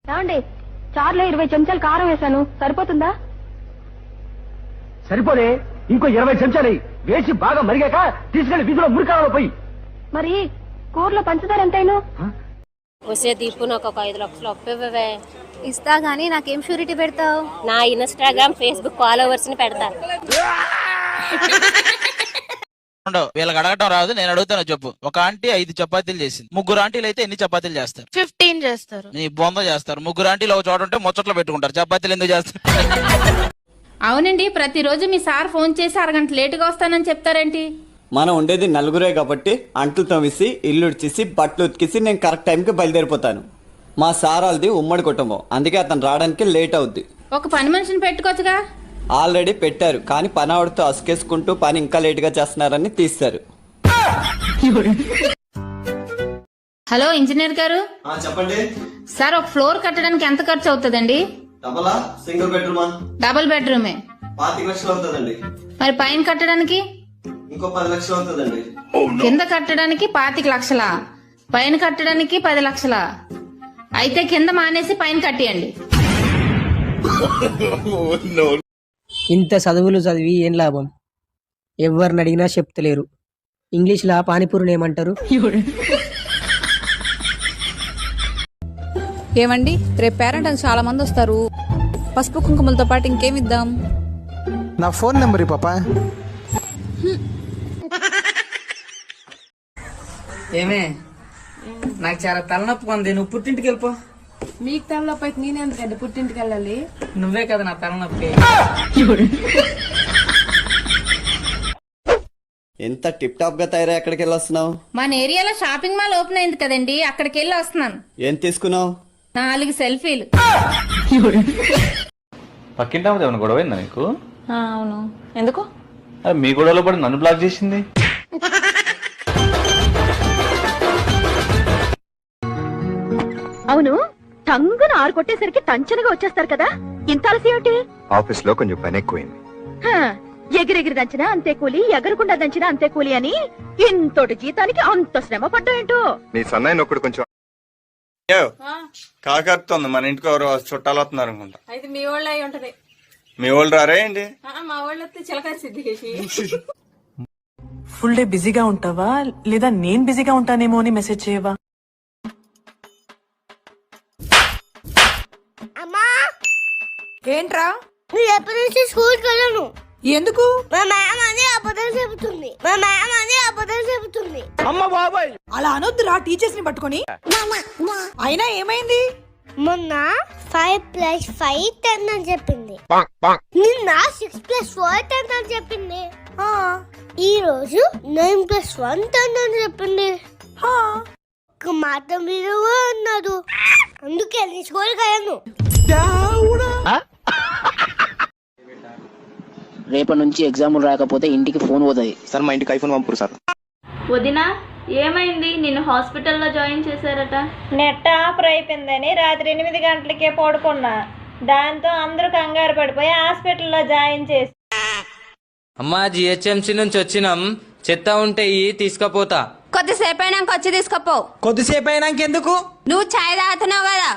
ఏమండి, చారులో 20 చెంచాలు కారం వేశాను, సరిపోతుందా? సరిపోలే, ఇంకో 20 చెంచాలు వేసి బాగా మరిగాక తీసుకెళ్లి వీధిలో మురికాలలో పోయి. మరి కూరలో పంచదార ఎంతైనా? వస్తే దీపు నాకు ఒక 5 లక్షలు అప్పివ్వవే. ఇస్తా గానీ నాకేం షూరిటీ పెడతావు? నా ఇన్స్టాగ్రామ్ ఫేస్బుక్ ఫాలోవర్స్ ని పెడతా. వీళ్ళకి అడగటం రాదు, నేను అడుగుతాను చెప్పు. ఒక ఆంటీ 5 చపాతీలు చేసింది, 3 ఆంటీలు అయితే ఎన్ని చపాతీలు చేస్తారు? 15 చేస్తారు. నీ బొంద చేస్తారు. 3 ఆంటీలు ఒక చోట ఉంటే ముచ్చట్లో పెట్టుకుంటారు, చపాతీలు ఎందుకు చేస్తారు? అవునండి, ప్రతిరోజు మీ సార్ ఫోన్ చేసి అరగంట లేటుగా వస్తానని చెప్తారేంటి? మనం ఉండేది నలుగురే కాబట్టి అంట్లు తవ్వేసి ఇల్లు ఉడిచేసి బట్టలు ఉతికేసి నేను కరెక్ట్ టైంకి బయలుదేరిపోతాను. మా సార్ వాళ్ళది ఉమ్మడి కుటుంబం, అందుకే అతను రావడానికి లేట్ అవుద్ది. ఒక పని మనిషిని పెట్టుకోవచ్చుగా. ఆల్రెడీ పెట్టారు, కానీ పని ఆవిడతో అసుకేసుకుంటూ పని ఇంకా లేటుగా చేస్తున్నారని తీస్తారు. హలో ఇంజనీర్ గారు. చెప్పండి సార్, ఒక ఫ్లోర్ కట్టడానికి ఎంత ఖర్చు అవుతుందండి? డబలా సింగిల్ బెడ్రూమా? డబుల్ బెడ్రూమే. 25 లక్షలు అవుతుందండి. మరి పైన కట్టడానికి? ఇంకో 10 లక్షలు అవుతుందండి. కింద కట్టడానికి 25 లక్షలా, పైన కట్టడానికి 10 లక్షలా? అయితే కింద మానేసి పైన కట్టియండి. ఇంత చదువులు చదివి ఏం లాభం? ఎవరిని అడిగినా చెప్తలేరు. ఇంగ్లీష్లా పానీపూరిని ఏమంటారు? ఏమండి, రేపు పేరెంట్ చాలా మంది వస్తారు. పసుపు కుంకుమలతో పాటు ఇంకేమిద్దాం? నా ఫోన్ నెంబర్ పాపా. ఏమే, నాకు చాలా తలనొప్పి ఉంది, నువ్వు పుట్టింటికి వెళ్ళిపో. మీకు తలనొప్పి అయితే నేనెందుకండి పుట్టింటికి వెళ్ళాలి? నువ్వే కదా నా తలనొప్పి. ఎంత టిప్ టాప్ గా తయారై ఎక్కడికి వెళ్ళి వస్తున్నావు? మన ఏరియాలో షాపింగ్ మాల్ ఓపెన్ అయింది కదండి, అక్కడికి వెళ్ళి వస్తున్నాను. ఏం తీసుకున్నావు? 4 సెల్ఫీలు. పక్కింటి ఏమైనా గొడవ అయిందా నీకు? అవును, ఎందుకు? మీ గొడవలో పడి నన్ను బ్లాక్ చేసింది. అవును, టంగున 6 కొట్టేసరికి టంచనగా వచ్చేస్తారు కదా, ఇంత అలసి ఏమిటి? ఆఫీస్ లో కొంచెం పని ఎక్కువైంది. ఎగిరెగిరి దంచినా అంతే కూలి, ఎగరకుండా దంచినా అంతే కూలి అని ఇంతటి జీతానికి అంత శ్రమ పడ్డాయేంటో. నీ సన్నాయి నొక్కడు కొంచెం కాకరుతుంది. మన ఇంటికి ఎవరు చుట్టాలు వస్తున్నారు అనుకుంటా. అయితే మీ వాళ్ళు అయి ఉంటది. మీ వాళ్ళు రారా ఏంటి? మా వాళ్ళు వస్తే చిలకరి సిద్ధి. ఫుల్ డే బిజీగా ఉంటావా లేదా నేను బిజీగా ఉంటానేమో అని మెసేజ్ చేయవా? ఏంట్రా? నేను ఎప్పటి నుంచి స్కూల్కి వెళ్ళను. ఎందుకు? మా మ్యామ్ అని అబద్ధాలు చెబుతుంది. అమ్మ బాబాయ్, అలా అనొద్దురా టీచర్స్ ని పట్టుకొని. అయినా ఏమైంది? మొన్న 5 + 5 10 అని చెప్పింది. నిన్న 6 + 4 10 అని చెప్పింది. ఈ రోజు 9 + 1 10 అని చెప్పింది. ఒక మాట మీరు అన్నారు, అందుకే నేను స్కూల్కి వెళ్ళను. రేపటి నుంచి ఎగ్జాములు రాకపోతే ఇంటికి ఫోన్ పోతుంది. సార్ మా ఇంటికి ఐఫోన్ పంపురు సార్. వదినా, ఏమైంది? నిన్ను హాస్పిటల్లో జాయిన్ చేశారట. నెట్ ఆఫర్ అయిపోయిందని రాత్రి 8 గంటలకే పడుకున్నా. దాంతో అందరూ కంగారు పడిపోయి హాస్పిటల్లో జాయిన్ చేసి. అమ్మా, జిహెచ్ఎంసీ నుంచి వచ్చినాం, చెత్త ఉంటే తీసుకపోతా. కొద్దిసేపు అయినాక వచ్చి తీసుకపో. కొద్దిసేపు అయినాక ఎందుకు? నువ్వు ఛాయ్ తాగుతున్నావు కదా.